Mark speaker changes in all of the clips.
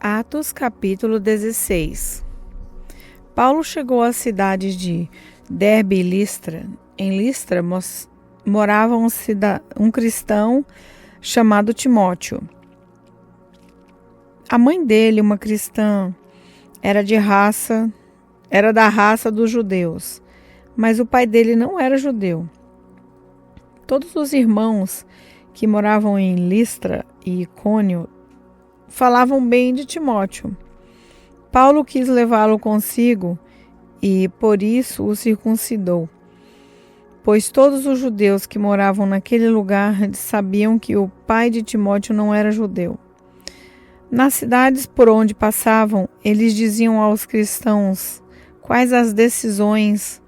Speaker 1: Atos capítulo 16. Paulo chegou às cidades de Derbe e Listra. Em Listra morava um cristão chamado Timóteo. A mãe dele, uma cristã, era da raça dos judeus, mas o pai dele não era judeu. Todos os irmãos que moravam em Listra e Icônio falavam bem de Timóteo. Paulo quis levá-lo consigo e, por isso, o circuncidou, pois todos os judeus que moravam naquele lugar sabiam que o pai de Timóteo não era judeu. Nas cidades por onde passavam, eles diziam aos cristãos quais as decisões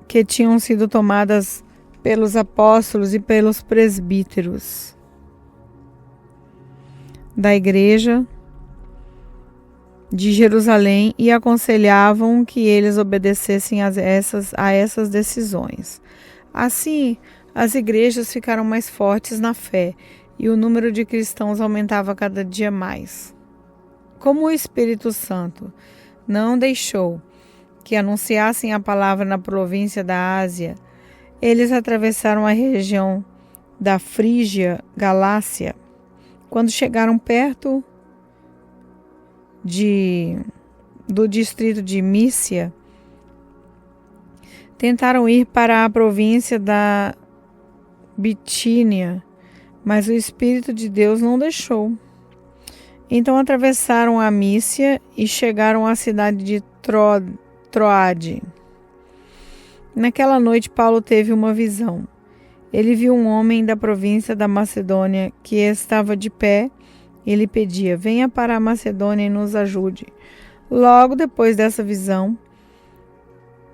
Speaker 1: que tinham sido tomadas pelos apóstolos e pelos presbíteros da igreja de Jerusalém e aconselhavam que eles obedecessem a essas decisões. Assim, as igrejas ficaram mais fortes na fé e o número de cristãos aumentava cada dia mais. Como o Espírito Santo não deixou que anunciassem a palavra na província da Ásia, eles atravessaram a região da Frígia, Galácia. Quando chegaram perto do distrito de Mísia, tentaram ir para a província da Bitínia, mas o Espírito de Deus não deixou. Então atravessaram a Mísia e chegaram à cidade de Troade. Naquela noite, Paulo teve uma visão. Ele viu um homem da província da Macedônia que estava de pé. Ele pedia: venha para a Macedônia e nos ajude. Logo depois dessa visão,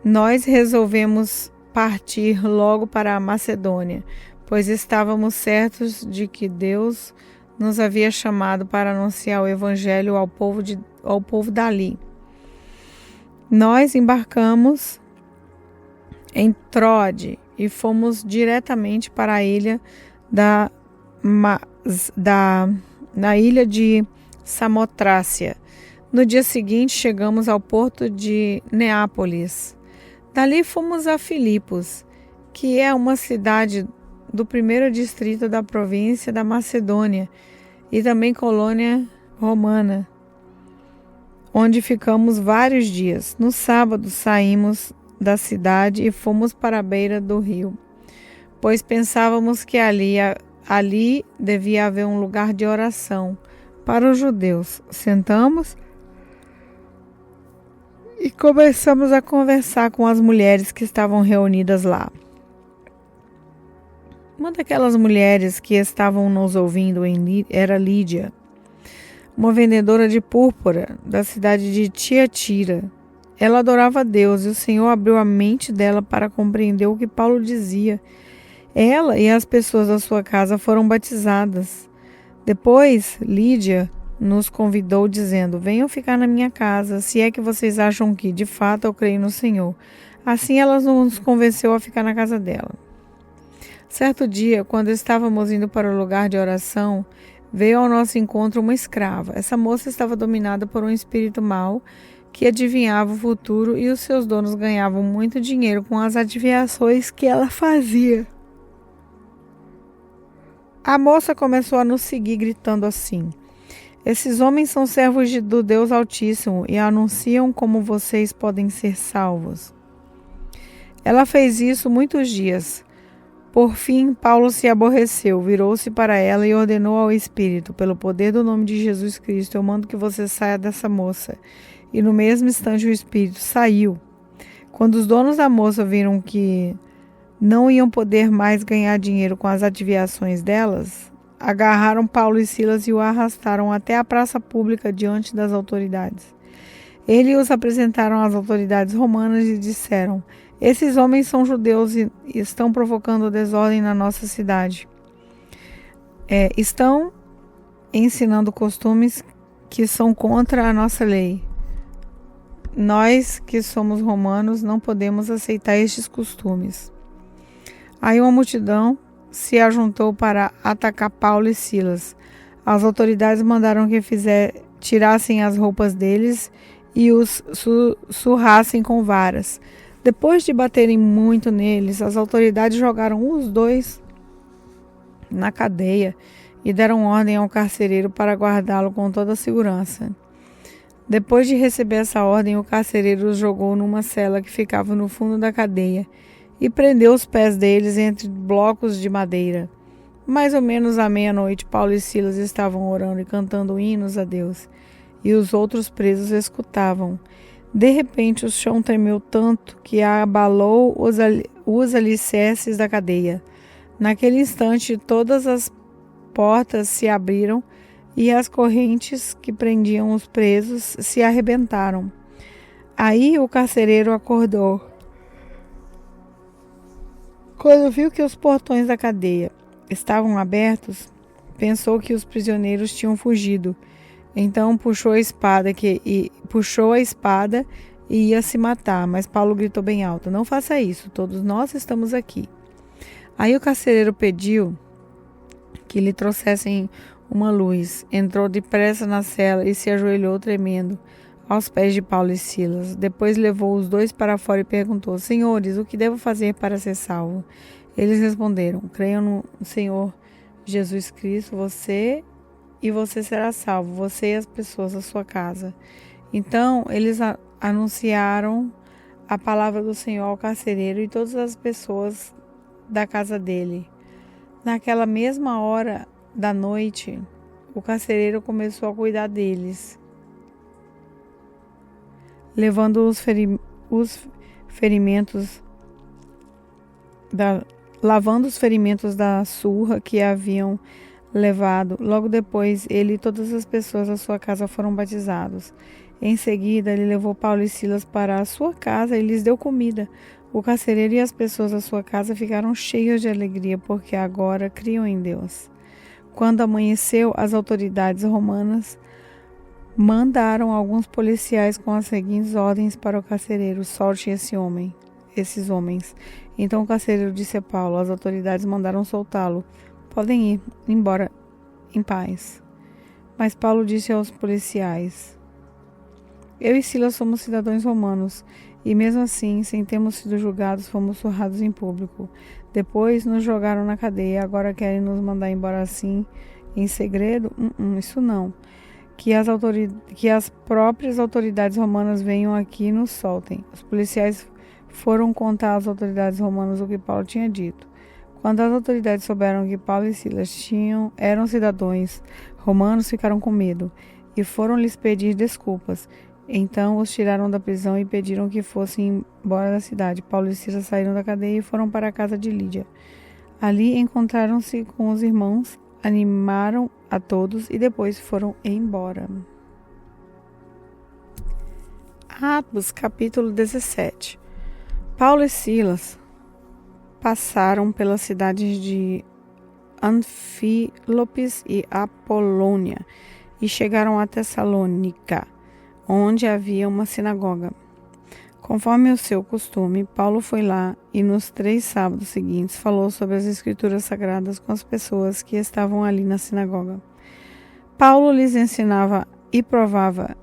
Speaker 1: nós resolvemos partir logo para a Macedônia, pois estávamos certos de que Deus nos havia chamado para anunciar o evangelho ao povo dali. Nós embarcamos em Troade e fomos diretamente para a ilha na ilha de Samotrácia. No dia seguinte, chegamos ao porto de Neápolis. Dali fomos a Filipos, que é uma cidade do primeiro distrito da província da Macedônia e também colônia romana, onde ficamos vários dias. No sábado, saímos da cidade e fomos para a beira do rio, pois pensávamos que ali devia haver um lugar de oração para os judeus. Sentamos e começamos a conversar com as mulheres que estavam reunidas lá. Uma daquelas mulheres que estavam nos ouvindo era Lídia, uma vendedora de púrpura da cidade de Tiatira. Ela adorava a Deus e o Senhor abriu a mente dela para compreender o que Paulo dizia. Ela e as pessoas da sua casa foram batizadas. Depois, Lídia nos convidou dizendo: venham ficar na minha casa, se é que vocês acham que, de fato, eu creio no Senhor. Assim ela nos convenceu a ficar na casa dela. Certo dia, quando estávamos indo para o lugar de oração, veio ao nosso encontro uma escrava. Essa moça estava dominada por um espírito mau que adivinhava o futuro e os seus donos ganhavam muito dinheiro com as adivinhações que ela fazia. A moça começou a nos seguir gritando assim: esses homens são servos do Deus Altíssimo e anunciam como vocês podem ser salvos. Ela fez isso muitos dias. Por fim, Paulo se aborreceu, virou-se para ela e ordenou ao espírito: pelo poder do nome de Jesus Cristo, eu mando que você saia dessa moça. E no mesmo instante o espírito saiu. Quando os donos da moça viram que não iam poder mais ganhar dinheiro com as adivinhações delas, agarraram Paulo e Silas e o arrastaram até a praça pública diante das autoridades. Eles os apresentaram às autoridades romanas e disseram: esses homens são judeus e estão provocando desordem na nossa cidade. Estão ensinando costumes que são contra a nossa lei. Nós, que somos romanos, não podemos aceitar estes costumes. Aí uma multidão se ajuntou para atacar Paulo e Silas. As autoridades mandaram que tirassem as roupas deles e os surrassem com varas. Depois de baterem muito neles, as autoridades jogaram os dois na cadeia e deram ordem ao carcereiro para guardá-lo com toda a segurança. Depois de receber essa ordem, o carcereiro os jogou numa cela que ficava no fundo da cadeia e prendeu os pés deles entre blocos de madeira. Mais ou menos à meia-noite, Paulo e Silas estavam orando e cantando hinos a Deus, e os outros presos escutavam. De repente, o chão tremeu tanto que abalou os alicerces da cadeia. Naquele instante, todas as portas se abriram e as correntes que prendiam os presos se arrebentaram. Aí o carcereiro acordou. Quando viu que os portões da cadeia estavam abertos, pensou que os prisioneiros tinham fugido. Então puxou a espada e ia se matar, mas Paulo gritou bem alto: "Não faça isso, todos nós estamos aqui." Aí o carcereiro pediu que lhe trouxessem uma luz. Entrou depressa na cela e se ajoelhou tremendo aos pés de Paulo e Silas. Depois levou os dois para fora e perguntou: "Senhores, o que devo fazer para ser salvo?" Eles responderam: "Creiam no Senhor Jesus Cristo, você será salvo, você e as pessoas da sua casa." Então eles anunciaram a palavra do Senhor ao carcereiro e todas as pessoas da casa dele. Naquela mesma hora da noite, o carcereiro começou a cuidar deles, lavando os ferimentos da surra que haviam levado. Logo depois, ele e todas as pessoas da sua casa foram batizados. Em seguida, ele levou Paulo e Silas para a sua casa e lhes deu comida. O carcereiro e as pessoas da sua casa ficaram cheios de alegria, porque agora criam em Deus. Quando amanheceu, as autoridades romanas mandaram alguns policiais com as seguintes ordens para o carcereiro: "Solte esses homens." Então o carcereiro disse a Paulo: "As autoridades mandaram soltá-lo. Podem ir embora em paz." Mas Paulo disse aos policiais: "Eu e Silas somos cidadãos romanos, e mesmo assim, sem termos sido julgados, fomos surrados em público. Depois nos jogaram na cadeia e agora querem nos mandar embora assim, em segredo? Isso não. Que as próprias autoridades romanas venham aqui e nos soltem." Os policiais foram contar às autoridades romanas o que Paulo tinha dito. Quando as autoridades souberam que Paulo e Silas eram cidadãos romanos, ficaram com medo e foram lhes pedir desculpas. Então os tiraram da prisão e pediram que fossem embora da cidade. Paulo e Silas saíram da cadeia e foram para a casa de Lídia. Ali encontraram-se com os irmãos, animaram a todos e depois foram embora. Atos, capítulo 17. Paulo e Silas passaram pelas cidades de Anfílopes e Apolônia e chegaram a Tessalônica, onde havia uma sinagoga. Conforme o seu costume, Paulo foi lá e nos 3 sábados seguintes falou sobre as Escrituras Sagradas com as pessoas que estavam ali na sinagoga. Paulo lhes ensinava e provava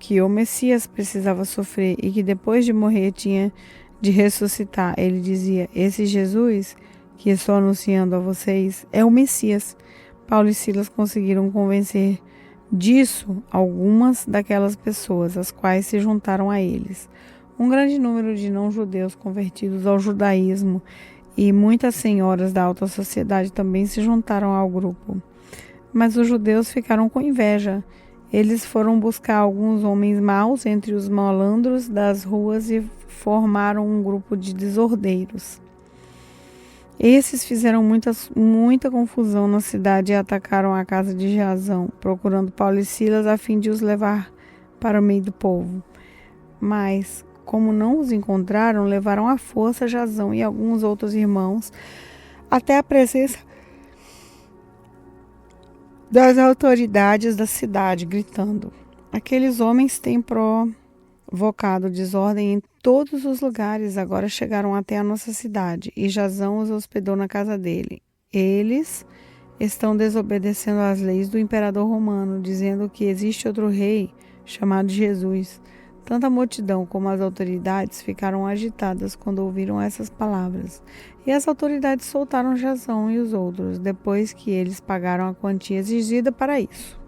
Speaker 1: que o Messias precisava sofrer e que depois de morrer tinha de ressuscitar. Ele dizia: "Esse Jesus que estou anunciando a vocês é o Messias." Paulo e Silas conseguiram convencer disso algumas daquelas pessoas, as quais se juntaram a eles. Um grande número de não-judeus convertidos ao judaísmo e muitas senhoras da alta sociedade também se juntaram ao grupo. Mas os judeus ficaram com inveja. Eles foram buscar alguns homens maus entre os malandros das ruas e formaram um grupo de desordeiros. Esses fizeram muita confusão na cidade e atacaram a casa de Jasão, procurando Paulo e Silas a fim de os levar para o meio do povo. Mas, como não os encontraram, levaram à força Jasão e alguns outros irmãos até a presença das autoridades da cidade, gritando: "Aqueles homens têm provocado desordem em todos os lugares. Agora chegaram até a nossa cidade e Jasão os hospedou na casa dele. Eles estão desobedecendo às leis do imperador romano, dizendo que existe outro rei chamado Jesus. Tanto a multidão como as autoridades ficaram agitadas quando ouviram essas palavras. E as autoridades soltaram Jasão e os outros, depois que eles pagaram a quantia exigida para isso.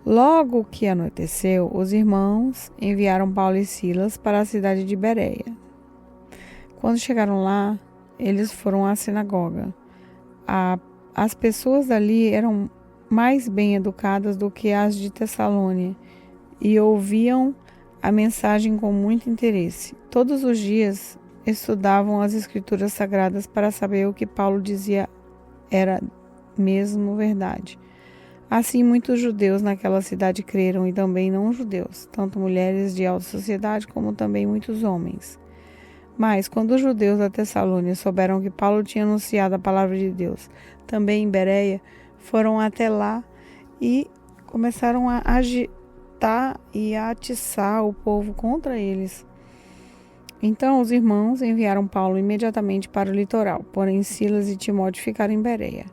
Speaker 1: Logo que anoiteceu, os irmãos enviaram Paulo e Silas para a cidade de Bereia. Quando chegaram lá, eles foram à sinagoga. As pessoas dali eram mais bem educadas do que as de Tessalônia e ouviam a mensagem com muito interesse. Todos os dias estudavam as Escrituras Sagradas para saber o que Paulo dizia era mesmo verdade. Assim, muitos judeus naquela cidade creram e também não-judeus, tanto mulheres de alta sociedade como também muitos homens. Mas, quando os judeus da Tessalônia souberam que Paulo tinha anunciado a palavra de Deus, também em Bereia, foram até lá e começaram a agitar e a atiçar o povo contra eles. Então, os irmãos enviaram Paulo imediatamente para o litoral, porém Silas e Timóteo ficaram em Bereia.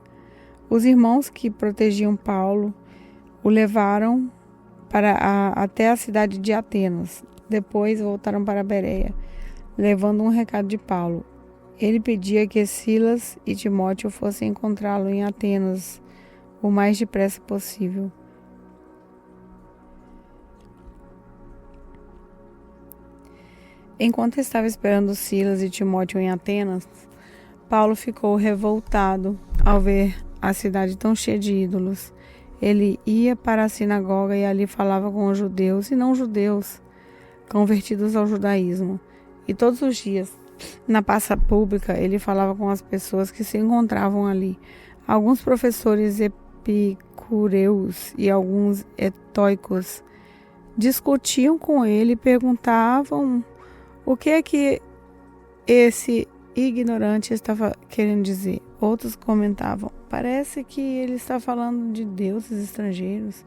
Speaker 1: Os irmãos que protegiam Paulo o levaram até a cidade de Atenas. Depois voltaram para Bereia, levando um recado de Paulo. Ele pedia que Silas e Timóteo fossem encontrá-lo em Atenas o mais depressa possível. Enquanto estava esperando Silas e Timóteo em Atenas, Paulo ficou revoltado ao ver a cidade tão cheia de ídolos. Ele ia para a sinagoga e ali falava com os judeus e não-judeus convertidos ao judaísmo. E todos os dias, na praça pública, ele falava com as pessoas que se encontravam ali. Alguns professores epicureus e alguns estoicos discutiam com ele e perguntavam o que é que esse ignorante estava querendo dizer. Outros comentavam: parece que ele está falando de deuses estrangeiros.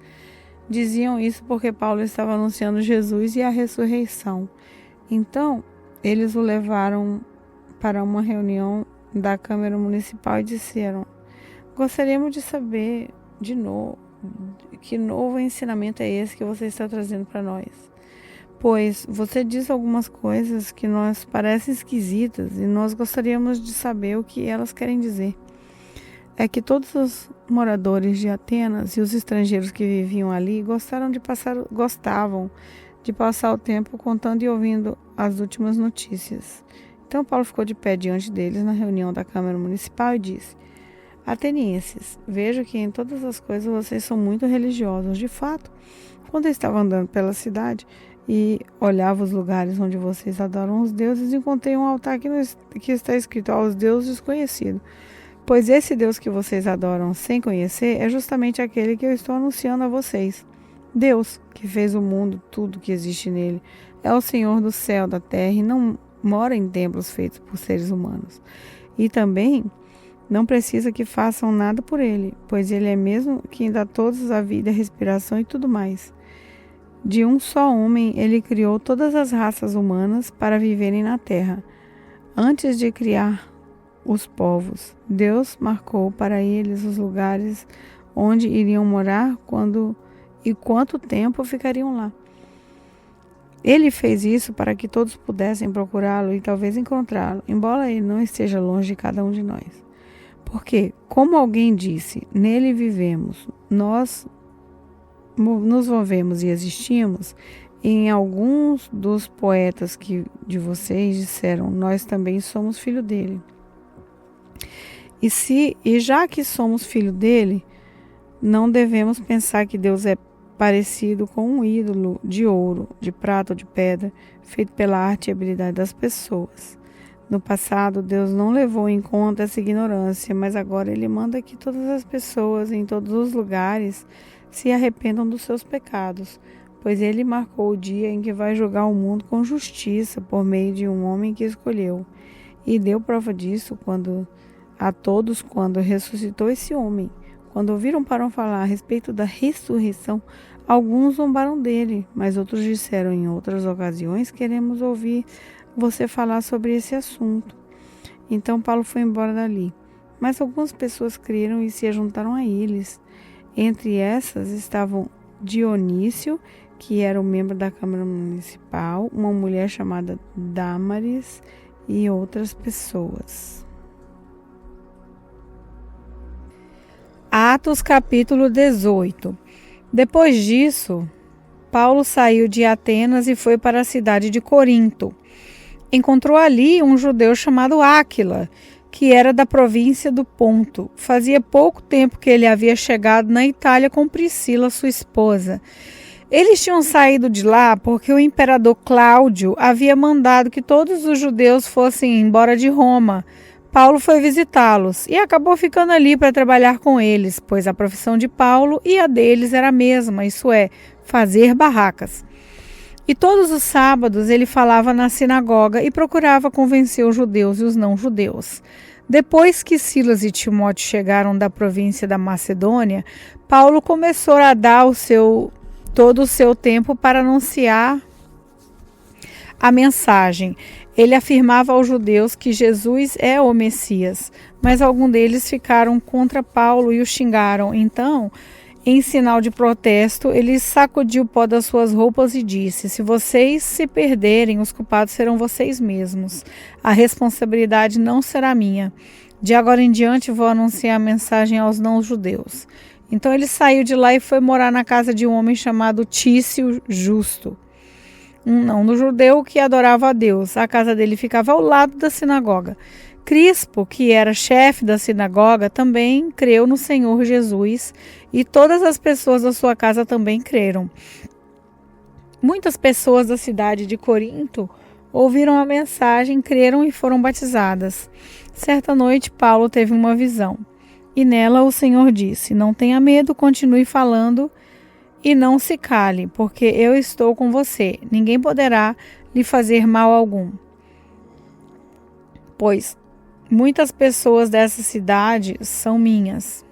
Speaker 1: Diziam isso porque Paulo estava anunciando Jesus e a ressurreição. Então, eles o levaram para uma reunião da Câmara Municipal e disseram: gostaríamos de saber de novo que novo ensinamento é esse que você está trazendo para nós. Pois você diz algumas coisas que nos parecem esquisitas e nós gostaríamos de saber o que elas querem dizer. É que todos os moradores de Atenas e os estrangeiros que viviam ali gostavam de passar o tempo contando e ouvindo as últimas notícias. Então Paulo ficou de pé diante deles na reunião da Câmara Municipal e disse: Atenienses, vejo que em todas as coisas vocês são muito religiosos. De fato, quando eu estava andando pela cidade e olhava os lugares onde vocês adoram os deuses, encontrei um altar que está escrito aos deuses desconhecidos. Pois esse Deus que vocês adoram sem conhecer é justamente aquele que eu estou anunciando a vocês. Deus, que fez o mundo, tudo que existe nele, é o Senhor do céu, da terra e não mora em templos feitos por seres humanos. E também não precisa que façam nada por ele, pois ele é mesmo quem dá a todos a vida, a respiração e tudo mais. De um só homem, ele criou todas as raças humanas para viverem na terra. Antes de criar os povos, Deus marcou para eles os lugares onde iriam morar, quando e quanto tempo ficariam lá. Ele fez isso para que todos pudessem procurá-lo e talvez encontrá-lo, embora ele não esteja longe de cada um de nós. Porque, como alguém disse, nele vivemos, nós nos movemos e existimos. Em alguns dos poetas de vocês disseram: nós também somos filho dele. E já que somos filho dele, não devemos pensar que Deus é parecido com um ídolo de ouro, de prata ou de pedra, feito pela arte e habilidade das pessoas. No passado, Deus não levou em conta essa ignorância, mas agora Ele manda que todas as pessoas, em todos os lugares, se arrependam dos seus pecados, pois Ele marcou o dia em que vai julgar o mundo com justiça por meio de um homem que escolheu. E deu prova disso a todos quando ressuscitou esse homem. Quando ouviram para falar a respeito da ressurreição, alguns zombaram dele, mas outros disseram em outras ocasiões: queremos ouvir você falar sobre esse assunto. Então Paulo foi embora dali. Mas algumas pessoas creram e se juntaram a eles. Entre essas estavam Dionísio, que era um membro da Câmara Municipal, uma mulher chamada Dâmaris e outras pessoas. Atos capítulo 18. Depois disso, Paulo saiu de Atenas e foi para a cidade de Corinto. Encontrou ali um judeu chamado Áquila, que era da província do Ponto. Fazia pouco tempo que ele havia chegado na Itália com Priscila, sua esposa. Eles tinham saído de lá porque o imperador Cláudio havia mandado que todos os judeus fossem embora de Roma. Paulo foi visitá-los e acabou ficando ali para trabalhar com eles, pois a profissão de Paulo e a deles era a mesma, isso é, fazer barracas. E todos os sábados ele falava na sinagoga e procurava convencer os judeus e os não-judeus. Depois que Silas e Timóteo chegaram da província da Macedônia, Paulo começou a dar todo o seu tempo para anunciar a mensagem. Ele afirmava aos judeus que Jesus é o Messias, mas alguns deles ficaram contra Paulo e o xingaram. Então, em sinal de protesto, ele sacudiu o pó das suas roupas e disse: se vocês se perderem, os culpados serão vocês mesmos. A responsabilidade não será minha. De agora em diante vou anunciar a mensagem aos não-judeus. Então ele saiu de lá e foi morar na casa de um homem chamado Tício Justo, um não-judeu que adorava a Deus. A casa dele ficava ao lado da sinagoga. Crispo, que era chefe da sinagoga, também creu no Senhor Jesus, e todas as pessoas da sua casa também creram. Muitas pessoas da cidade de Corinto ouviram a mensagem, creram e foram batizadas. Certa noite, Paulo teve uma visão, e nela o Senhor disse: não tenha medo, continue falando e não se cale, porque eu estou com você. Ninguém poderá lhe fazer mal algum. Pois muitas pessoas dessa cidade são minhas.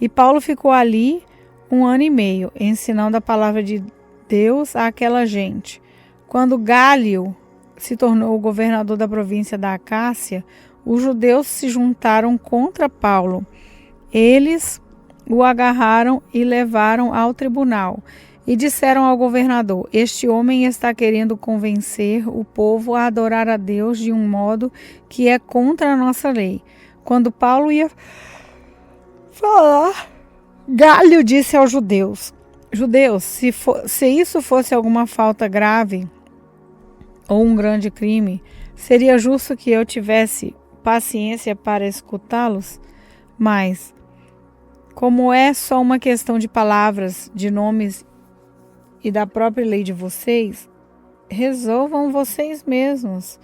Speaker 1: E Paulo ficou ali 1 ano e meio, ensinando a palavra de Deus àquela gente. Quando Gálio se tornou o governador da província da Acácia, os judeus se juntaram contra Paulo. Eles o agarraram e levaram ao tribunal. E disseram ao governador: este homem está querendo convencer o povo a adorar a Deus de um modo que é contra a nossa lei. Quando Paulo ia falar, Gálio disse aos judeus: judeus, se isso fosse alguma falta grave ou um grande crime, seria justo que eu tivesse paciência para escutá-los? Mas, como é só uma questão de palavras, de nomes e da própria lei de vocês, resolvam vocês mesmos.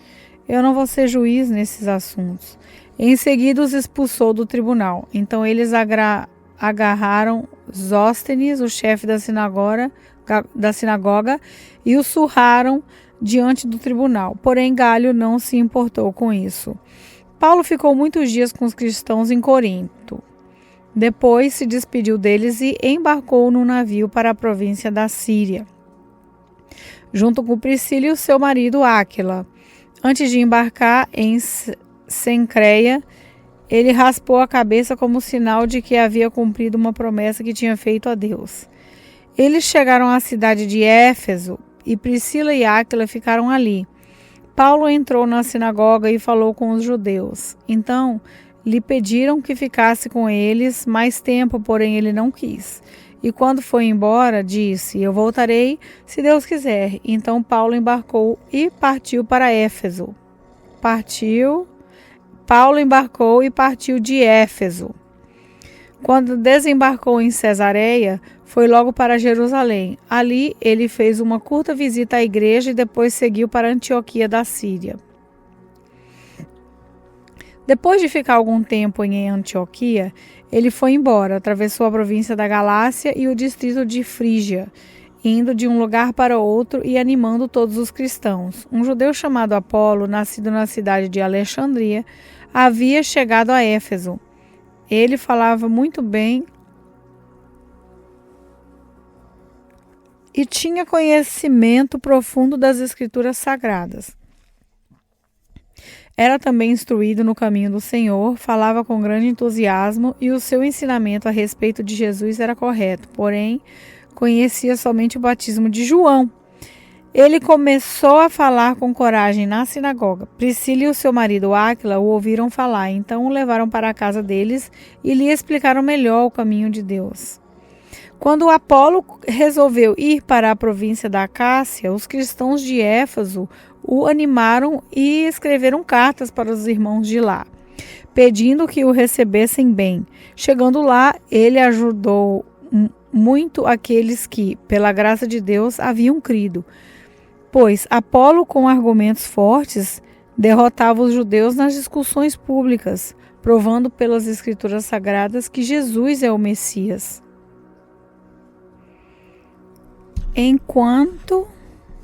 Speaker 1: Eu não vou ser juiz nesses assuntos. Em seguida os expulsou do tribunal. Então eles agarraram Sóstenes, o chefe da sinagoga, e o surraram diante do tribunal. Porém, Gálio não se importou com isso. Paulo ficou muitos dias com os cristãos em Corinto. Depois se despediu deles e embarcou num navio para a província da Síria, junto com Priscila e o seu marido Áquila. Antes de embarcar em Cencreia, ele raspou a cabeça como sinal de que havia cumprido uma promessa que tinha feito a Deus. Eles chegaram à cidade de Éfeso e Priscila e Áquila ficaram ali. Paulo entrou na sinagoga e falou com os judeus. Então lhe pediram que ficasse com eles mais tempo, porém ele não quis. E quando foi embora, disse: eu voltarei se Deus quiser. Então Paulo embarcou e partiu para Éfeso. Paulo embarcou e partiu de Éfeso. Quando desembarcou em Cesareia, foi logo para Jerusalém. Ali ele fez uma curta visita à igreja e depois seguiu para Antioquia da Síria. Depois de ficar algum tempo em Antioquia, ele foi embora, atravessou a província da Galácia e o distrito de Frígia, indo de um lugar para outro e animando todos os cristãos. Um judeu chamado Apolo, nascido na cidade de Alexandria, havia chegado a Éfeso. Ele falava muito bem e tinha conhecimento profundo das Escrituras Sagradas. Era também instruído no caminho do Senhor, falava com grande entusiasmo e o seu ensinamento a respeito de Jesus era correto, porém conhecia somente o batismo de João. Ele começou a falar com coragem na sinagoga. Priscila e o seu marido Áquila o ouviram falar, então o levaram para a casa deles e lhe explicaram melhor o caminho de Deus. Quando Apolo resolveu ir para a província da Acácia, os cristãos de Éfeso o animaram e escreveram cartas para os irmãos de lá, pedindo que o recebessem bem. Chegando lá, ele ajudou muito aqueles que, pela graça de Deus, haviam crido, pois Apolo, com argumentos fortes, derrotava os judeus nas discussões públicas, provando pelas escrituras sagradas que Jesus é o Messias. Enquanto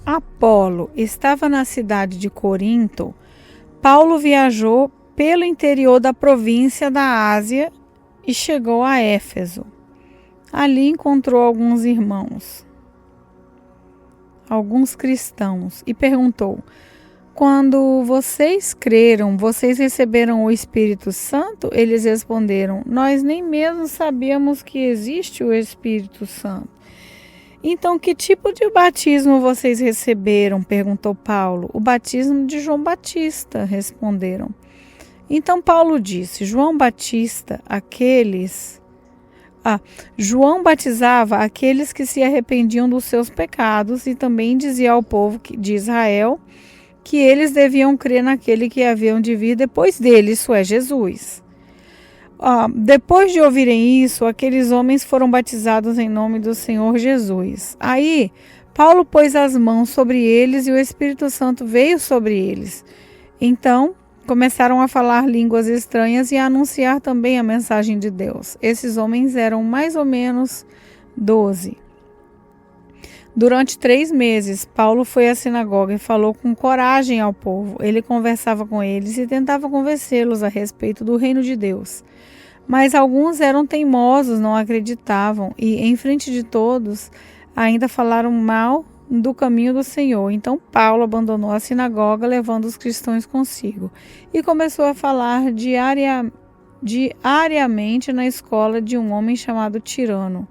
Speaker 1: Apolo estava na cidade de Corinto, Paulo viajou pelo interior da província da Ásia e chegou a Éfeso. Ali encontrou alguns irmãos, alguns cristãos, e perguntou: quando vocês creram, vocês receberam o Espírito Santo? Eles responderam: nós nem mesmo sabíamos que existe o Espírito Santo. Então, que tipo de batismo vocês receberam? Perguntou Paulo. O batismo de João Batista, responderam. Então Paulo disse: João batizava aqueles que se arrependiam dos seus pecados e também dizia ao povo de Israel que eles deviam crer naquele que haviam de vir depois dele, isso é, Jesus. Depois de ouvirem isso, aqueles homens foram batizados em nome do Senhor Jesus. Aí, Paulo pôs as mãos sobre eles e o Espírito Santo veio sobre eles. Então, começaram a falar línguas estranhas e a anunciar também a mensagem de Deus. Esses homens eram mais ou menos 12. Durante 3 meses, Paulo foi à sinagoga e falou com coragem ao povo. Ele conversava com eles e tentava convencê-los a respeito do reino de Deus. Mas alguns eram teimosos, não acreditavam e, em frente de todos, ainda falaram mal do caminho do Senhor. Então Paulo abandonou a sinagoga, levando os cristãos consigo, e começou a falar diariamente na escola de um homem chamado Tirano.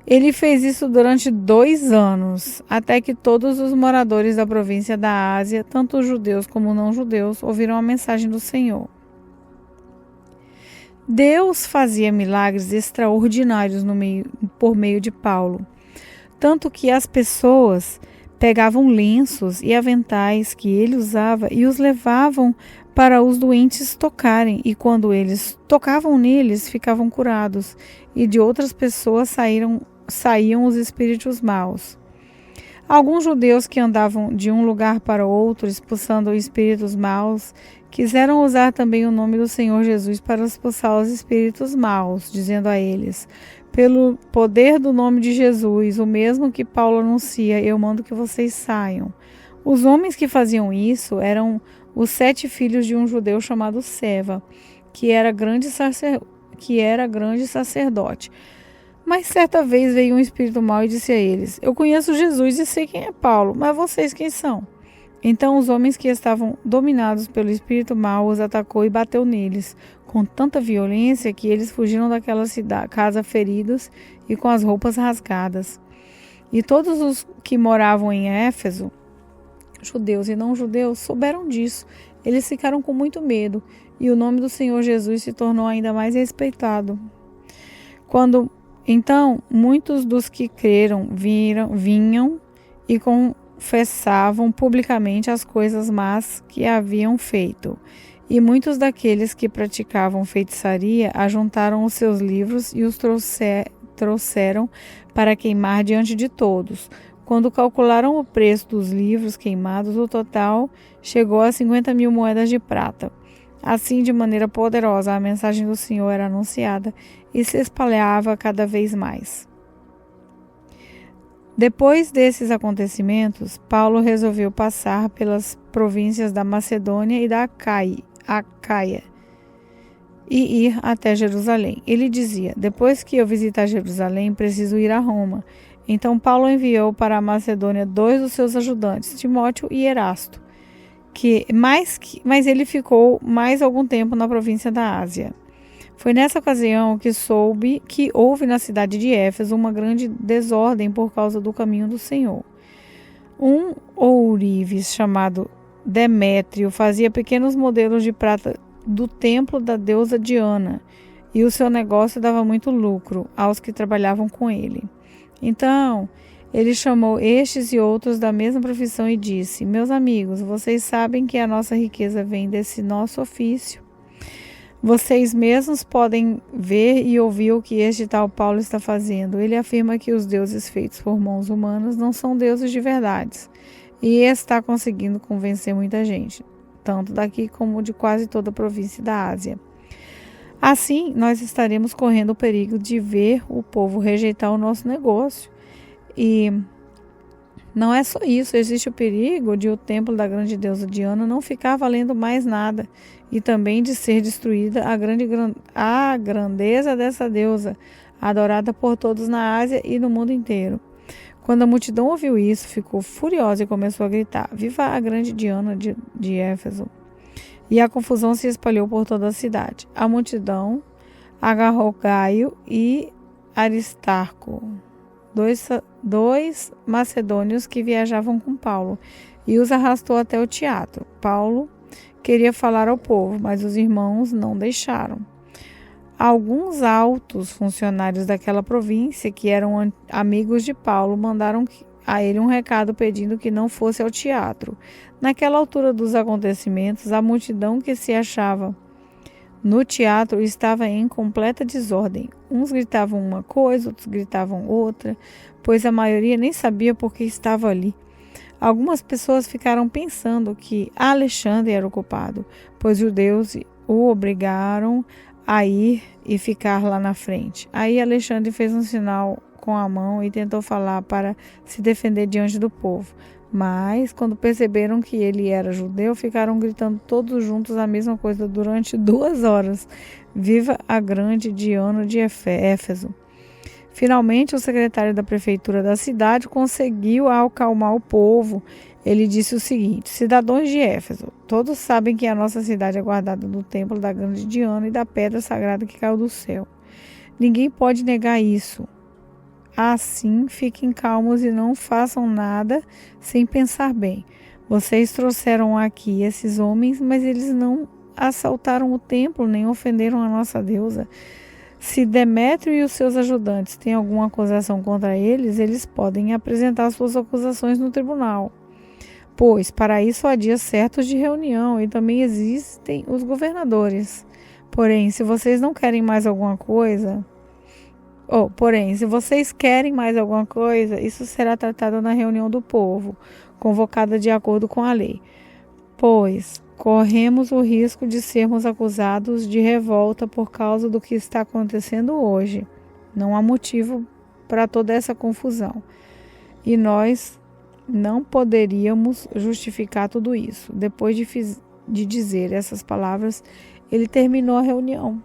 Speaker 1: Ele fez isso durante 2 anos, até que todos os moradores da província da Ásia, tanto judeus como não judeus, ouviram a mensagem do Senhor. Deus fazia milagres extraordinários por meio de Paulo, tanto que as pessoas pegavam lenços e aventais que ele usava e os levavam para os doentes tocarem, e quando eles tocavam neles, ficavam curados, e de outras pessoas saíam os espíritos maus. Alguns judeus que andavam de um lugar para outro, expulsando espíritos maus, quiseram usar também o nome do Senhor Jesus para expulsar os espíritos maus, dizendo a eles: pelo poder do nome de Jesus, o mesmo que Paulo anuncia, eu mando que vocês saiam. Os homens que faziam isso eram os 7 filhos de um judeu chamado Seva, que era grande sacerdote. Mas certa vez veio um espírito mau e disse a eles: eu conheço Jesus e sei quem é Paulo, mas vocês quem são? Então os homens que estavam dominados pelo espírito mau os atacou e bateu neles, com tanta violência que eles fugiram daquela casa feridos e com as roupas rasgadas. E todos os que moravam em Éfeso, judeus e não judeus, souberam disso. Eles ficaram com muito medo, e o nome do Senhor Jesus se tornou ainda mais respeitado. Então, muitos dos que creram vinham e confessavam publicamente as coisas más que haviam feito. E muitos daqueles que praticavam feitiçaria ajuntaram os seus livros e os trouxeram para queimar diante de todos. Quando calcularam o preço dos livros queimados, o total chegou a 50.000 moedas de prata. Assim, de maneira poderosa, a mensagem do Senhor era anunciada e se espalhava cada vez mais. Depois desses acontecimentos, Paulo resolveu passar pelas províncias da Macedônia e da Acaia e ir até Jerusalém. Ele dizia: depois que eu visitar Jerusalém, preciso ir a Roma. Então Paulo enviou para a Macedônia 2 dos seus ajudantes, Timóteo e Erasto, mas ele ficou mais algum tempo na província da Ásia. Foi nessa ocasião que soube que houve na cidade de Éfeso uma grande desordem por causa do caminho do Senhor. Um ourives chamado Demétrio fazia pequenos modelos de prata do templo da deusa Diana, e o seu negócio dava muito lucro aos que trabalhavam com ele. Então, ele chamou estes e outros da mesma profissão e disse: meus amigos, vocês sabem que a nossa riqueza vem desse nosso ofício. Vocês mesmos podem ver e ouvir o que este tal Paulo está fazendo. Ele afirma que os deuses feitos por mãos humanas não são deuses de verdade. E está conseguindo convencer muita gente, tanto daqui como de quase toda a província da Ásia. Assim, nós estaremos correndo o perigo de ver o povo rejeitar o nosso negócio. E não é só isso, existe o perigo de o templo da grande deusa Diana não ficar valendo mais nada, e também de ser destruída a grandeza dessa deusa, adorada por todos na Ásia e no mundo inteiro. Quando a multidão ouviu isso, ficou furiosa e começou a gritar: viva a grande Diana de Éfeso! E a confusão se espalhou por toda a cidade. A multidão agarrou Gaio e Aristarco, dois macedônios que viajavam com Paulo, e os arrastou até o teatro. Paulo queria falar ao povo, mas os irmãos não deixaram. Alguns altos funcionários daquela província, que eram amigos de Paulo, mandaram a ele um recado pedindo que não fosse ao teatro. Naquela altura dos acontecimentos, a multidão que se achava no teatro estava em completa desordem. Uns gritavam uma coisa, outros gritavam outra, pois a maioria nem sabia por que estava ali. Algumas pessoas ficaram pensando que Alexandre era o culpado, pois os judeus o obrigaram a ir e ficar lá na frente. Aí Alexandre fez um sinal com a mão e tentou falar para se defender diante do povo. Mas, quando perceberam que ele era judeu, ficaram gritando todos juntos a mesma coisa durante 2 horas. Viva a grande Diana de Éfeso! Finalmente, o secretário da prefeitura da cidade conseguiu acalmar o povo. Ele disse o seguinte: cidadãos de Éfeso, todos sabem que a nossa cidade é guardada do templo da grande Diana e da pedra sagrada que caiu do céu. Ninguém pode negar isso. Assim, fiquem calmos e não façam nada sem pensar bem. Vocês trouxeram aqui esses homens, mas eles não assaltaram o templo nem ofenderam a nossa deusa. Se Demétrio e os seus ajudantes têm alguma acusação contra eles, eles podem apresentar suas acusações no tribunal. Pois para isso há dias certos de reunião e também existem os governadores. Porém, se vocês querem mais alguma coisa, isso será tratado na reunião do povo, convocada de acordo com a lei. Pois corremos o risco de sermos acusados de revolta por causa do que está acontecendo hoje. Não há motivo para toda essa confusão. E nós não poderíamos justificar tudo isso. Depois de dizer essas palavras, ele terminou a reunião.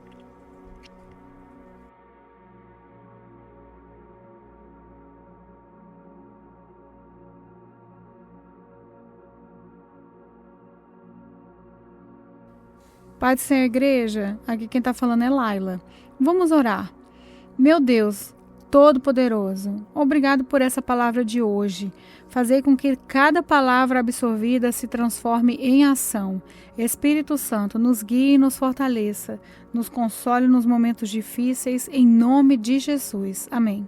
Speaker 1: Pai do Senhor, igreja, aqui quem está falando é Laila. Vamos orar. Meu Deus Todo-Poderoso, obrigado por essa palavra de hoje. Fazei com que cada palavra absorvida se transforme em ação. Espírito Santo, nos guie e nos fortaleça. Nos console nos momentos difíceis, em nome de Jesus. Amém.